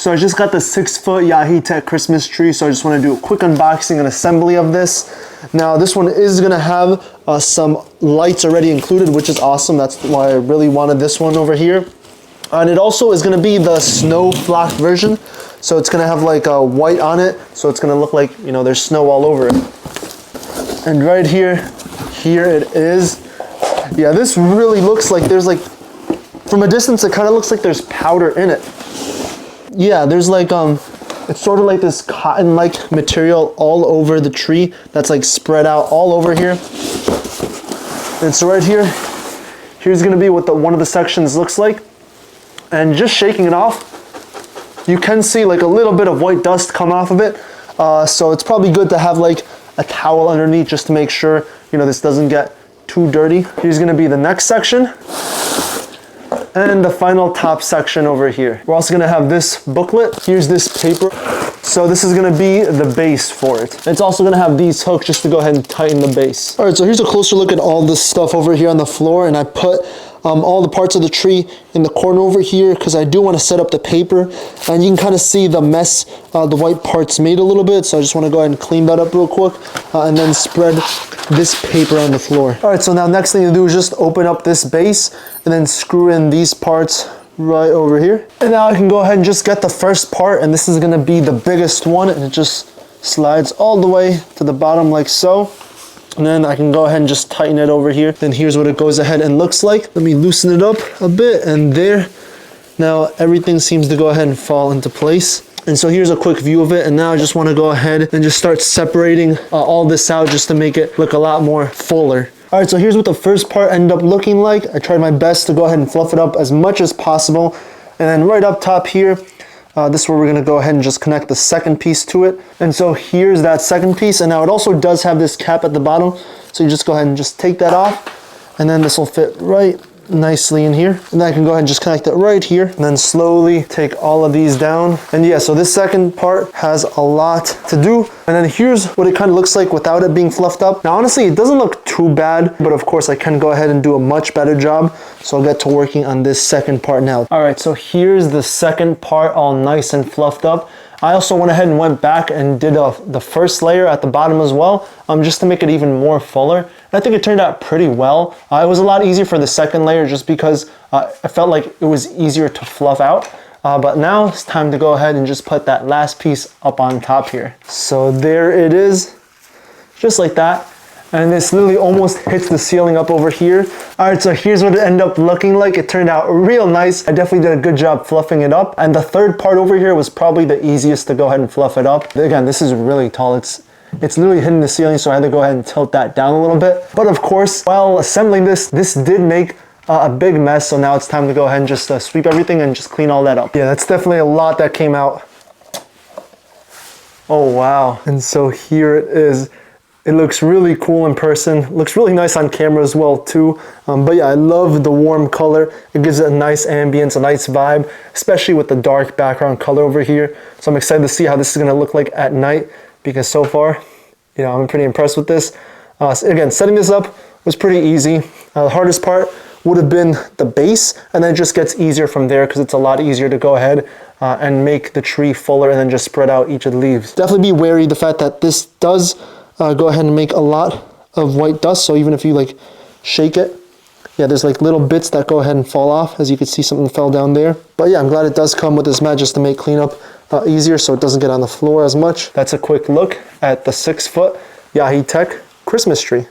So I just got the 6-foot Yaheetech Christmas tree, so I just want to do a quick unboxing and assembly of this. Now this one is going to have some lights already included, which is awesome. That's why I really wanted this one over here. And it also is going to be the snow flock version. So it's going to have like a white on it, so it's going to look like, you know, there's snow all over it. And right here it is. Yeah, this really looks like there's like, from a distance it kind of looks like there's powder in it. Yeah, there's like, it's sort of like this cotton-like material all over the tree that's like spread out all over here. And so right here, here's gonna be what one of the sections looks like. And just shaking it off, you can see like a little bit of white dust come off of it. So it's probably good to have like a towel underneath just to make sure, you know, this doesn't get too dirty. Here's gonna be the next section. And the final top section over here. We're also gonna have this booklet. Here's this paper. So this is gonna be the base for it. It's also gonna have these hooks just to go ahead and tighten the base. All right, so here's a closer look at all this stuff over here on the floor, and I put all the parts of the tree in the corner over here because I do want to set up the paper, and you can kind of see the mess the white parts made a little bit, so I just want to go ahead and clean that up real quick and then spread this paper on the floor. All right, so now next thing to do is just open up this base and then screw in these parts right over here. And now I can go ahead and just get the first part, and this is going to be the biggest one, and it just slides all the way to the bottom like so. And then I can go ahead and just tighten it over here. Then here's what it goes ahead and looks like. Let me loosen it up a bit, and there. Now everything seems to go ahead and fall into place. And so here's a quick view of it. And now I just want to go ahead and just start separating all this out just to make it look a lot more fuller. All right, so here's what the first part ended up looking like. I tried my best to go ahead and fluff it up as much as possible. And then right up top here, this is where we're gonna go ahead and just connect the second piece to it. And so here's that second piece. And now it also does have this cap at the bottom. So you just go ahead and just take that off, and then this will fit right nicely in here. And then I can go ahead and just connect it right here, and then slowly take all of these down. And yeah, so this second part has a lot to do. And then here's what it kind of looks like without it being fluffed up. Now honestly, it doesn't look too bad, but of course I can go ahead and do a much better job. So I'll get to working on this second part now. All right, so here's the second part all nice and fluffed up. I also went ahead and went back and did the first layer at the bottom as well, just to make it even more fuller. And I think it turned out pretty well. It was a lot easier for the second layer just because I felt like it was easier to fluff out. But now it's time to go ahead and just put that last piece up on top here. So there it is, just like that. And this literally almost hits the ceiling up over here. All right, so here's what it ended up looking like. It turned out real nice. I definitely did a good job fluffing it up. And the third part over here was probably the easiest to go ahead and fluff it up. Again, this is really tall. It's literally hitting the ceiling, so I had to go ahead and tilt that down a little bit. But of course, while assembling this did make a big mess. So now it's time to go ahead and just sweep everything and just clean all that up. Yeah, that's definitely a lot that came out. Oh, wow. And so here it is. It looks really cool in person. Looks really nice on camera as well too. But yeah, I love the warm color. It gives it a nice ambience, a nice vibe, especially with the dark background color over here. So I'm excited to see how this is gonna look like at night, because so far, you know, I'm pretty impressed with this. So again, setting this up was pretty easy. The hardest part would have been the base, and then it just gets easier from there because it's a lot easier to go ahead and make the tree fuller and then just spread out each of the leaves. Definitely be wary of the fact that this does go ahead and make a lot of white dust. So even if you like shake it, yeah, there's like little bits that go ahead and fall off. As you can see, something fell down there. But yeah, I'm glad it does come with this mat just to make cleanup easier so it doesn't get on the floor as much. That's a quick look at the 6-foot Yaheetech Christmas tree.